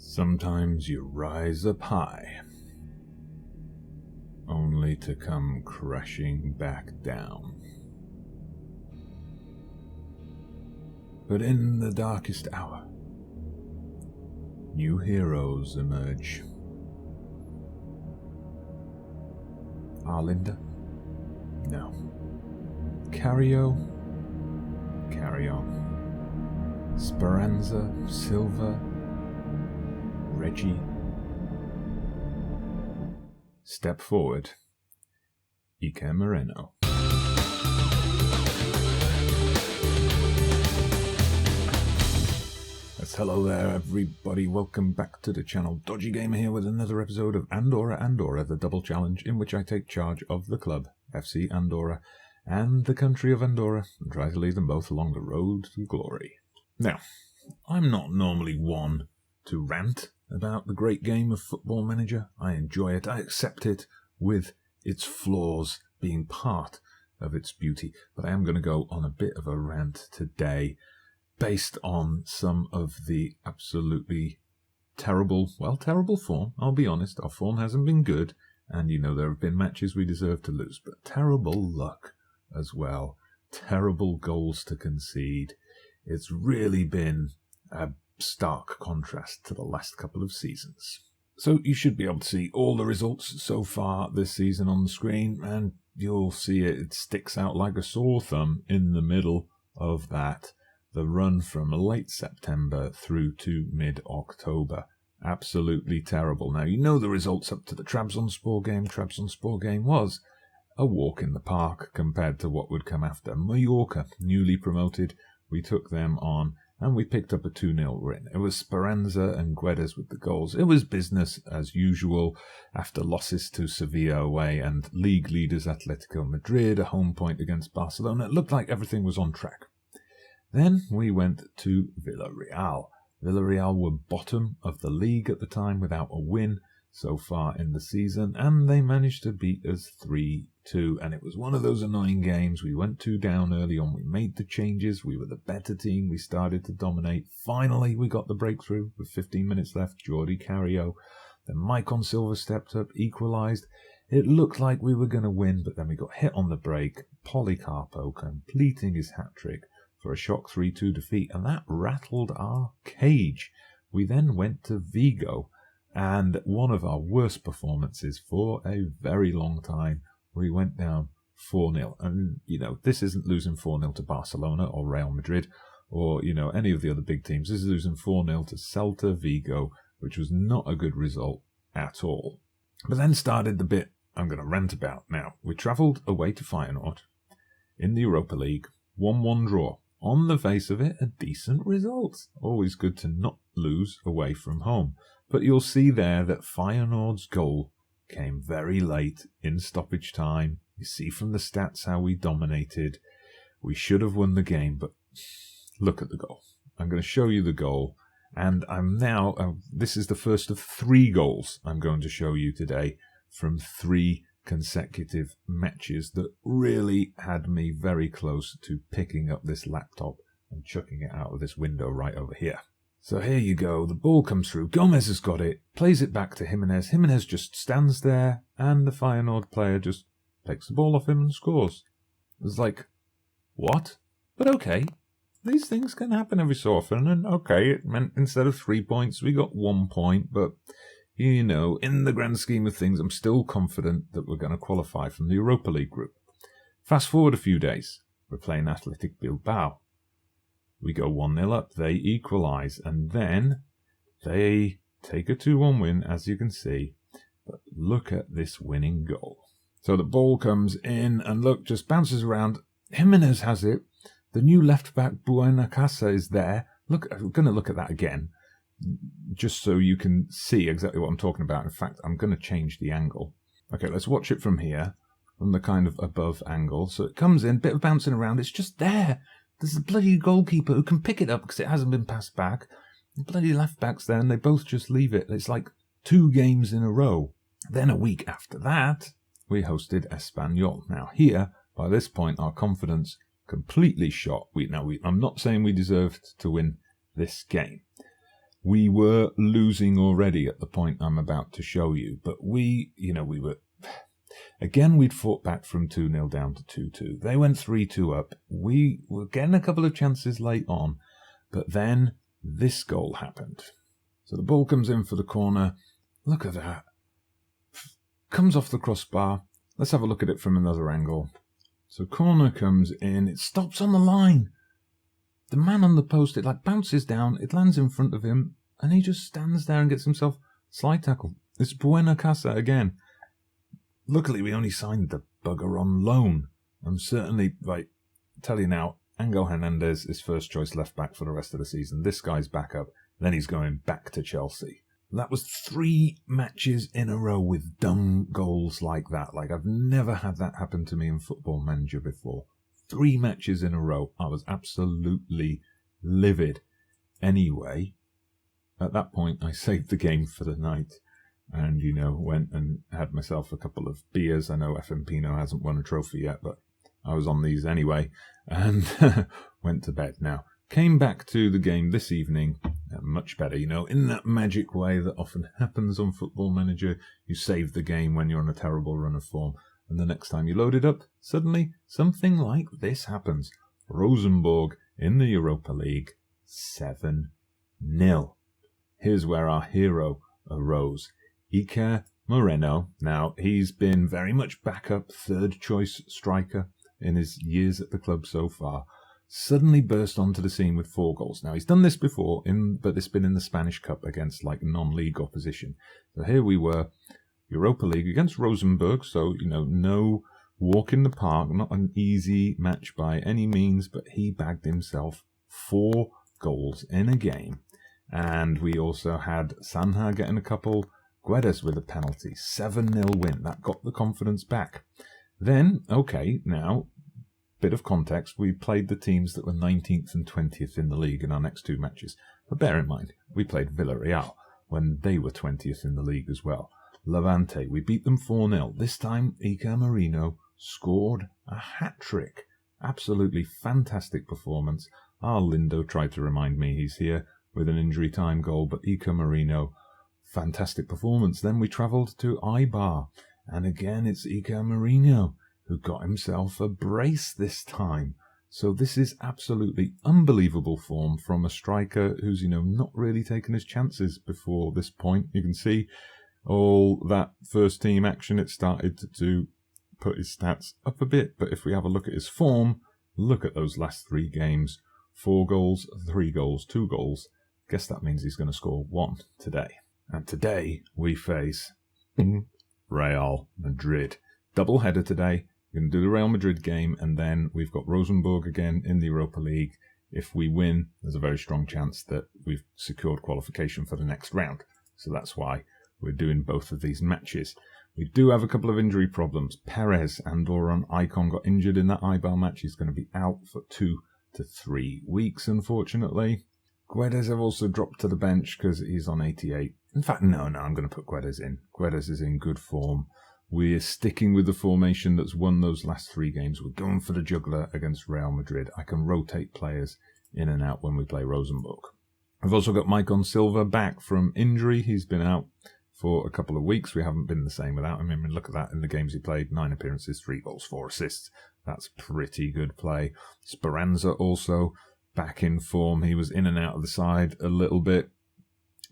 Sometimes you rise up high, only to come crashing back down. But in the darkest hour, new heroes emerge. Arlinda? No. Cario? Carry on. Speranza? Silva? Reggie? Step forward. Ike Moreno. Hello there everybody, welcome back to the channel. Dodgy Gamer here with another episode of Andorra, the double challenge in which I take charge of the club, FC Andorra, and the country of Andorra, and try to lead them both along the road to glory. Now, I'm not normally one to rant about the great game of Football Manager. I enjoy it, I accept it with its flaws being part of its beauty, but I am going to go on a bit of a rant today, based on some of the absolutely terrible form. I'll be honest, our form hasn't been good, and there have been matches we deserve to lose, but terrible luck as well. Terrible goals to concede. It's really been a stark contrast to the last couple of seasons. So you should be able to see all the results so far this season on the screen, and you'll see it sticks out like a sore thumb in the middle of that. The run from late September through to mid-October. Absolutely terrible. Now, you know the results up to the Trabzonspor game. Trabzonspor game was a walk in the park compared to what would come after. Mallorca, newly promoted, we took them on and we picked up a 2-0 win. It was Speranza and Guedes with the goals. It was business as usual after losses to Sevilla away and league leaders Atletico Madrid, a home point against Barcelona. It looked like everything was on track. Then we went to Villarreal. Villarreal were bottom of the league at the time without a win so far in the season, and they managed to beat us 3-2. And it was one of those annoying games. We went 2 down early on. We made the changes. We were the better team. We started to dominate. Finally, we got the breakthrough with 15 minutes left. Jordi Cario. Then Maicon Silva stepped up, equalised. It looked like we were going to win, but then we got hit on the break. Policarpo completing his hat-trick for a shock 3-2 defeat, and that rattled our cage. We then went to Vigo, and one of our worst performances for a very long time. We went down 4-0, and this isn't losing 4-0 to Barcelona or Real Madrid or any of the other big teams. This is losing 4-0 to Celta Vigo, which was not a good result at all. But then started the bit I'm going to rant about now. We travelled away to Feyenoord in the Europa League, 1-1 draw. On the face of it, a decent result. Always good to not lose away from home. But you'll see there that Feyenoord's goal came very late in stoppage time. You see from the stats how we dominated. We should have won the game, but look at the goal. I'm going to show you the goal. And I'm now, this is the first of 3 goals I'm going to show you today from 3 consecutive matches that really had me very close to picking up this laptop and chucking it out of this window right over here. So here you go, the ball comes through, Gomez has got it, plays it back to Jimenez, Jimenez just stands there and the Feyenoord player just takes the ball off him and scores. It's like, what? But okay, these things can happen every so often, and okay, it meant instead of 3 points we got 1 point, but in the grand scheme of things, I'm still confident that we're going to qualify from the Europa League group. Fast forward a few days, we're playing Athletic Bilbao. We go 1-0 up, they equalise, and then they take a 2-1 win, as you can see. But look at this winning goal. So the ball comes in, and look, just bounces around. Jimenez has it. The new left-back, Buenacasa, is there. Look, we're going to look at that again, just so you can see exactly what I'm talking about. In fact, I'm going to change the angle. Okay, let's watch it from here, from the kind of above angle. So it comes in, bit of bouncing around, it's just there. There's a bloody goalkeeper who can pick it up because it hasn't been passed back. The bloody left-back's there, and they both just leave it. It's like 2 games in a row. Then a week after that, we hosted Espanyol. Now here, by this point, our confidence completely shot. I'm not saying we deserved to win this game. We were losing already at the point I'm about to show you, but we were... Again, we'd fought back from 2-0 down to 2-2. They went 3-2 up. We were getting a couple of chances late on, but then this goal happened. So the ball comes in for the corner. Look at that. Comes off the crossbar. Let's have a look at it from another angle. So corner comes in. It stops on the line. The man on the post, it bounces down. It lands in front of him, and he just stands there and gets himself slide tackled. It's Buena Casa again. Luckily, we only signed the bugger on loan. I'm certainly, tell you now, Angel Hernandez is first choice left back for the rest of the season. This guy's back up. Then he's going back to Chelsea. That was 3 matches in a row with dumb goals like that. I've never had that happen to me in Football Manager before. 3 matches in a row. I was absolutely livid. Anyway, at that point, I saved the game for the night. And, went and had myself a couple of beers. I know FM20 hasn't won a trophy yet, but I was on these anyway. And went to bed. Now, came back to the game this evening, much better, in that magic way that often happens on Football Manager. You save the game when you're on a terrible run of form, and the next time you load it up, suddenly something like this happens. Rosenborg in the Europa League, 7-0. Here's where our hero arose. Iker Moreno. Now, he's been very much backup, third choice striker in his years at the club so far. Suddenly burst onto the scene with 4 goals. Now, he's done this before, but it's been in the Spanish Cup against non-league opposition. So here we were, Europa League against Rosenborg. So, no walk in the park, not an easy match by any means, but he bagged himself 4 goals in a game. And we also had Sanha getting a couple, Guedes with a penalty, 7-0 win. That got the confidence back. Then, now, bit of context, we played the teams that were 19th and 20th in the league in our next 2 matches. But bear in mind, we played Villarreal when they were 20th in the league as well. Levante, we beat them 4-0. This time, Iker Moreno scored a hat-trick. Absolutely fantastic performance. Our Lindo tried to remind me he's here with an injury time goal, but Iker Moreno, fantastic performance. Then we travelled to Eibar, and again it's Iker Moreno who got himself a brace this time. So this is absolutely unbelievable form from a striker who's, not really taken his chances before this point. You can see all that first team action, it started to put his stats up a bit. But if we have a look at his form, look at those last 3 games. 4 goals, 3 goals, 2 goals. Guess that means he's going to score 1 today. And today we face Real Madrid. Double header today. We're going to do the Real Madrid game, and then we've got Rosenborg again in the Europa League. If we win, there's a very strong chance that we've secured qualification for the next round. So that's why we're doing both of these matches. We do have a couple of injury problems. Perez, Andorra and Icon got injured in that Eibar match. He's going to be out for 2 to 3 weeks, unfortunately. Guedes have also dropped to the bench because he's on 88. In fact, no, I'm going to put Guedes in. Guedes is in good form. We're sticking with the formation that's won those last 3 games. We're going for the juggler against Real Madrid. I can rotate players in and out when we play Rosenborg. I've also got Maicon Silva back from injury. He's been out for a couple of weeks. We haven't been the same without him. I mean, look at that in the games he played. 9 appearances, 3 goals, 4 assists. That's pretty good play. Speranza also back in form. He was in and out of the side a little bit,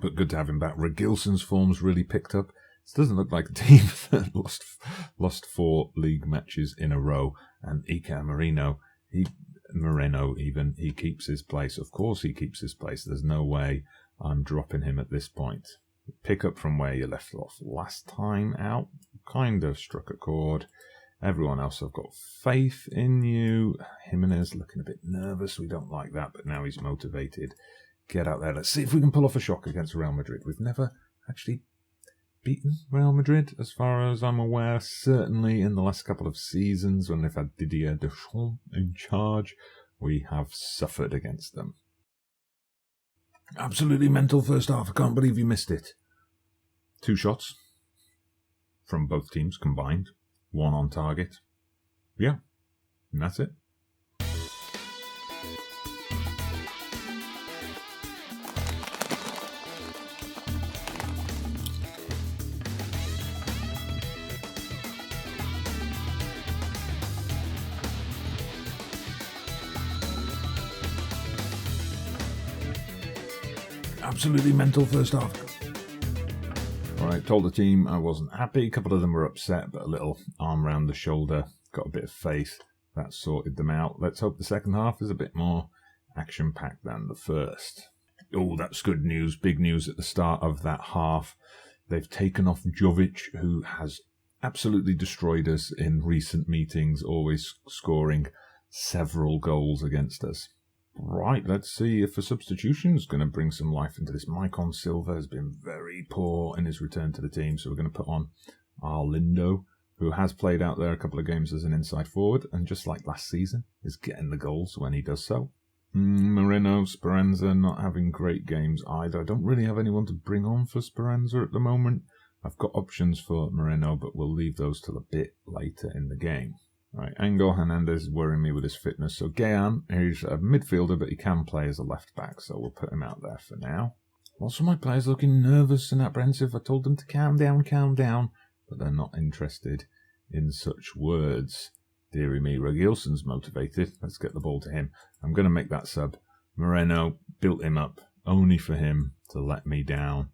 but good to have him back. Regilson's form's really picked up. This doesn't look like a team that lost 4 league matches in a row. And Iker Moreno, he keeps his place. Of course he keeps his place. There's no way I'm dropping him at this point. Pick up from where you left off last time out. Kind of struck a chord. Everyone else, I've got faith in you. Jimenez looking a bit nervous. We don't like that, but now he's motivated. Get out there. Let's see if we can pull off a shock against Real Madrid. We've never actually beaten Real Madrid, as far as I'm aware. Certainly in the last couple of seasons, when they've had Didier Deschamps in charge, we have suffered against them. Absolutely mental first half. I can't believe you missed it. 2 shots from both teams combined. 1 on target. Yeah, and that's it. Absolutely mental first half. Alright, told the team I wasn't happy. A couple of them were upset, but a little arm round the shoulder, got a bit of faith. That sorted them out. Let's hope the second half is a bit more action-packed than the first. Oh, that's good news. Big news at the start of that half. They've taken off Jovic, who has absolutely destroyed us in recent meetings, always scoring several goals against us. Right, let's see if a substitution is going to bring some life into this. Maicon Silva has been very poor in his return to the team, so we're going to put on Arlindo, who has played out there a couple of games as an inside forward, and just like last season, is getting the goals when he does so. Moreno, Speranza not having great games either. I don't really have anyone to bring on for Speranza at the moment. I've got options for Moreno, but we'll leave those till a bit later in the game. Right, Angel Hernandez is worrying me with his fitness. So Gayan, he's a midfielder, but he can play as a left back, so we'll put him out there for now. Lots of my players looking nervous and apprehensive. I told them to calm down, but they're not interested in such words. Deary me, Regilson's motivated. Let's get the ball to him. I'm going to make that sub. Moreno built him up only for him to let me down.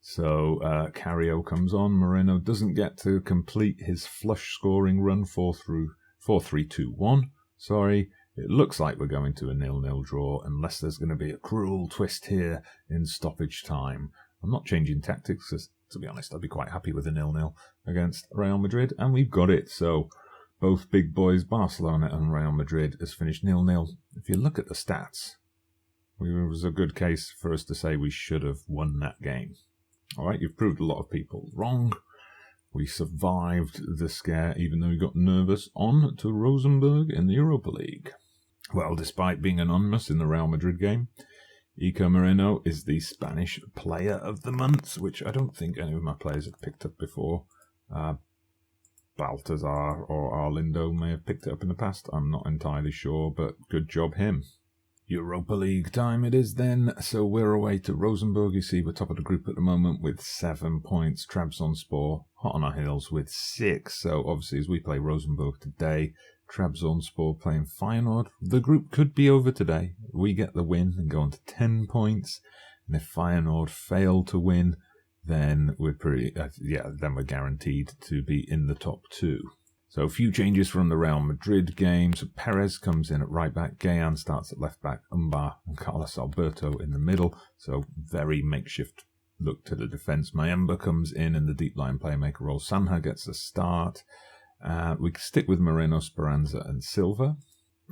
So Carrio comes on. Moreno doesn't get to complete his flush scoring run 4-3-2-1. Sorry, it looks like we're going to a 0-0 draw unless there's going to be a cruel twist here in stoppage time. I'm not changing tactics because, to be honest, I'd be quite happy with a 0-0 against Real Madrid, and we've got it. So both big boys, Barcelona and Real Madrid, has finished 0-0. If you look at the stats, it was a good case for us to say we should have won that game. All right, you've proved a lot of people wrong. We survived the scare, even though we got nervous, on to Rosenborg in the Europa League. Well, despite being anonymous in the Real Madrid game, Iker Moreno is the Spanish Player of the Month, which I don't think any of my players have picked up before. Baltazar or Arlindo may have picked it up in the past. I'm not entirely sure, but good job him. Europa League time it is then. So we're away to Rosenborg. You see, we're top of the group at the moment with 7 points. Trabzonspor hot on our heels with 6. So obviously, as we play Rosenborg today, Trabzonspor playing Feyenoord. The group could be over today. We get the win and go on to 10 points. And if Feyenoord fail to win, then we're then we're guaranteed to be in the top 2. So a few changes from the Real Madrid game. So Perez comes in at right back. Gayan starts at left back. Umbar and Carlos Alberto in the middle. So very makeshift look to the defence. Mayemba comes in the deep line playmaker role. Sanha gets a start. We stick with Moreno, Speranza and Silva.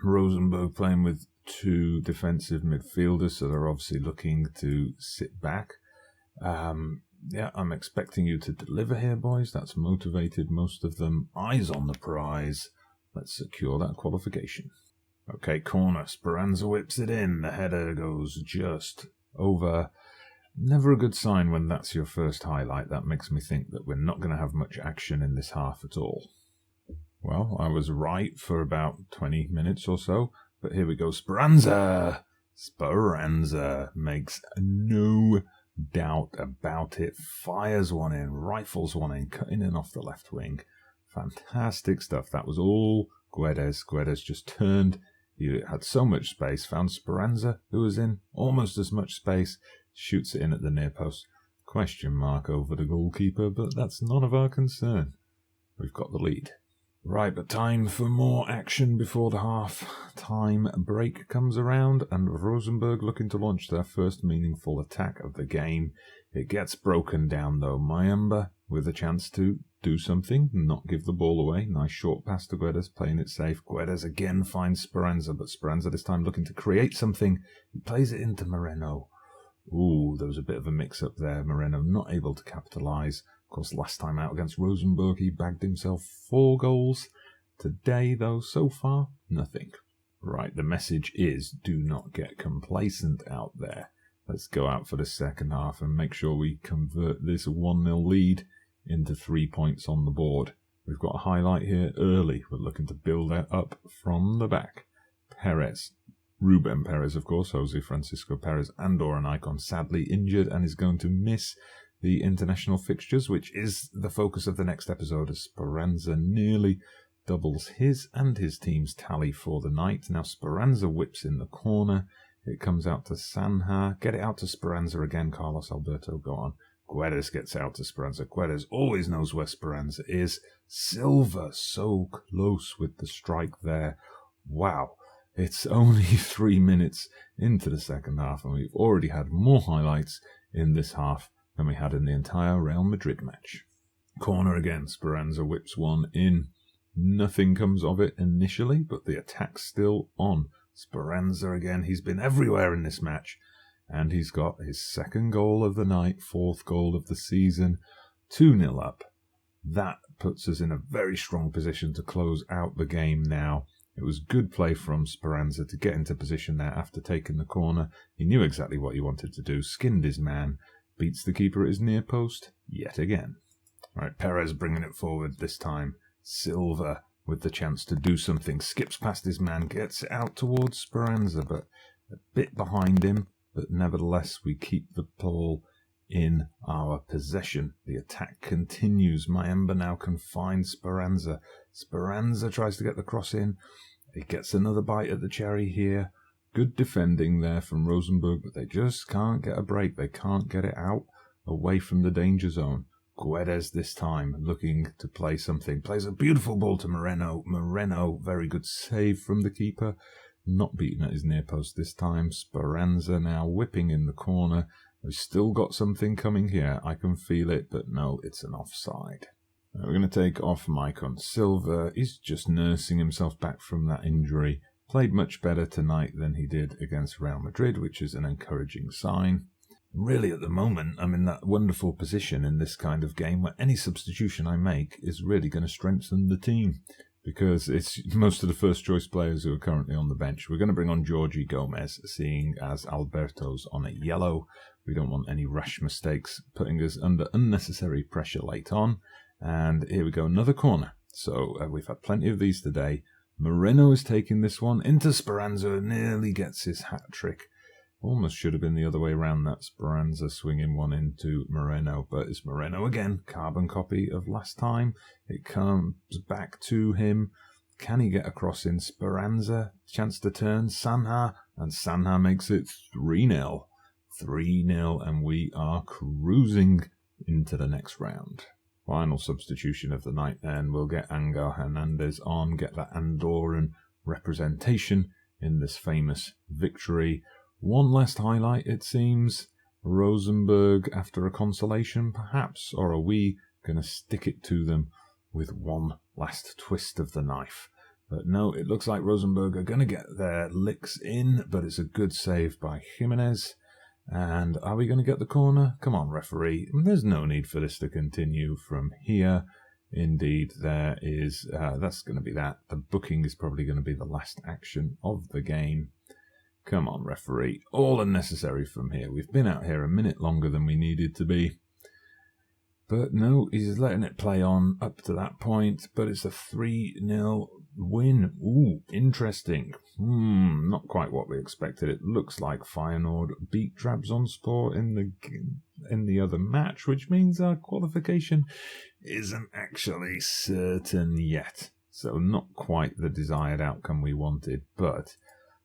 Rosenborg playing with 2 defensive midfielders. So they're obviously looking to sit back. Yeah, I'm expecting you to deliver here, boys. That's motivated most of them. Eyes on the prize. Let's secure that qualification. Okay, corner. Speranza whips it in. The header goes just over. Never a good sign when that's your first highlight. That makes me think that we're not going to have much action in this half at all. Well, I was right for about 20 minutes or so. But here we go. Speranza! Speranza makes no doubt about it. Fires one in, rifles one in, cutting in off the left wing. Fantastic stuff. That was all Guedes. Guedes just turned. He had so much space. Found Speranza, who was in almost as much space. Shoots it in at the near post. Question mark over the goalkeeper, but that's none of our concern. We've got the lead. Right, but time for more action before the half-time break comes around, and Rosenborg looking to launch their first meaningful attack of the game. It gets broken down, though. Mayemba with a chance to do something, not give the ball away. Nice short pass to Guedes, playing it safe. Guedes again finds Speranza, but Speranza this time looking to create something. He plays it into Moreno. Ooh, there was a bit of a mix-up there. Moreno not able to capitalise. Of course, last time out against Rosenborg, he bagged himself 4 goals. Today, though, so far, nothing. Right, the message is do not get complacent out there. Let's go out for the second half and make sure we convert this 1-0 lead into 3 points on the board. We've got a highlight here early. We're looking to build that up from the back. Perez. Ruben Perez, of course, Jose Francisco Perez, Andorra icon, sadly injured and is going to miss the international fixtures, which is the focus of the next episode, as Speranza nearly doubles his and his team's tally for the night. Now Speranza whips in the corner. It comes out to Sanha. Get it out to Speranza again. Carlos Alberto, go on. Guedes gets out to Speranza. Guedes always knows where Speranza is. Silva so close with the strike there. Wow. It's only 3 minutes into the second half, and we've already had more highlights in this half than we had in the entire Real Madrid match. Corner again. Speranza whips one in. Nothing comes of it initially, but the attack's still on. Speranza again. He's been everywhere in this match. And he's got his second goal of the night, fourth goal of the season. 2-0 up. That puts us in a very strong position to close out the game now. It was good play from Speranza to get into position there after taking the corner. He knew exactly what he wanted to do. Skinned his man. Beats the keeper at his near post yet again. Right, Perez bringing it forward this time. Silva with the chance to do something. Skips past his man. Gets it out towards Speranza, but a bit behind him. But nevertheless, we keep the ball in our possession. The attack continues. Mayemba now can find Speranza. Speranza tries to get the cross in. It gets another bite at the cherry here. Good defending there from Rosenborg, but they just can't get a break. They can't get it out away from the danger zone. Guedes this time looking to play something. Plays a beautiful ball to Moreno. Moreno, very good save from the keeper. Not beaten at his near post this time. Speranza now whipping in the corner. We've still got something coming here. I can feel it, but no, it's an offside. We're going to take off Maicon Silva. He's just nursing himself back from that injury. Played much better tonight than he did against Real Madrid, which is an encouraging sign. Really, at the moment, I'm in that wonderful position in this kind of game where any substitution I make is really going to strengthen the team, because it's most of the first-choice players who are currently on the bench. We're going to bring on Jorge Gomez, seeing as Alberto's on a yellow. We don't want any rash mistakes putting us under unnecessary pressure late on. And here we go, another corner. So we've had plenty of these today. Moreno is taking this one into Speranza, nearly gets his hat-trick. Almost should have been the other way around, that Speranza swinging one into Moreno, but it's Moreno again, carbon copy of last time. It comes back to him. Can he get across in Speranza? Chance to turn, Sanha, and Sanha makes it 3-0. 3-0, and we are cruising into the next round. Final substitution of the night then. We'll get Angel Hernandez on, get that Andorran representation in this famous victory. One last highlight, it seems. Rosenborg after a consolation, perhaps, or are we going to stick it to them with one last twist of the knife? But no, it looks like Rosenborg are going to get their licks in, but it's a good save by Jimenez. And are we going to get the corner? Come on, referee. There's no need for this to continue from here. Indeed, there is. That's going to be that. The booking is probably going to be the last action of the game. Come on, referee. All unnecessary from here. We've been out here a minute longer than we needed to be. But no, he's letting it play on up to that point. But it's a 3-0 win. Ooh, interesting. Not quite what we expected. It looks like Feyenoord beat Trabzonspor in the other match, which means our qualification isn't actually certain yet. So not quite the desired outcome we wanted, but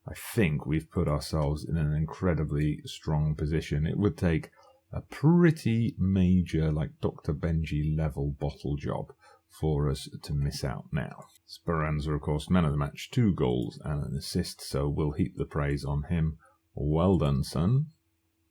I think we've put ourselves in an incredibly strong position. It would take a pretty major, like Dr. Benji level bottle job for us to miss out now. Speranza, of course, man of the match, 2 goals and an assist, so we'll heap the praise on him. Well done, son.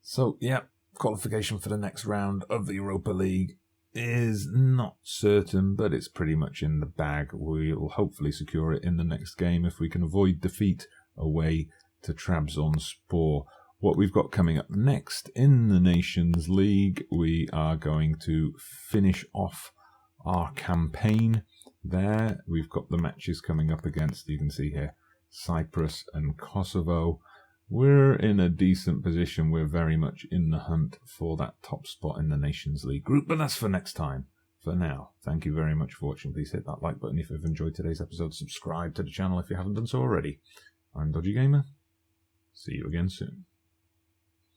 So, yeah, qualification for the next round of the Europa League is not certain, but it's pretty much in the bag. We'll hopefully secure it in the next game if we can avoid defeat away to Trabzonspor. What we've got coming up next in the Nations League, we are going to finish off our campaign there. We've got the matches coming up against, you can see here, Cyprus and Kosovo. We're in a decent position. We're very much in the hunt for that top spot in the Nations League group, but that's for next time. For now, thank you very much for watching. Please hit that like button if you've enjoyed today's episode. Subscribe to the channel if you haven't done so already. I'm Dodgy Gamer. See you again soon.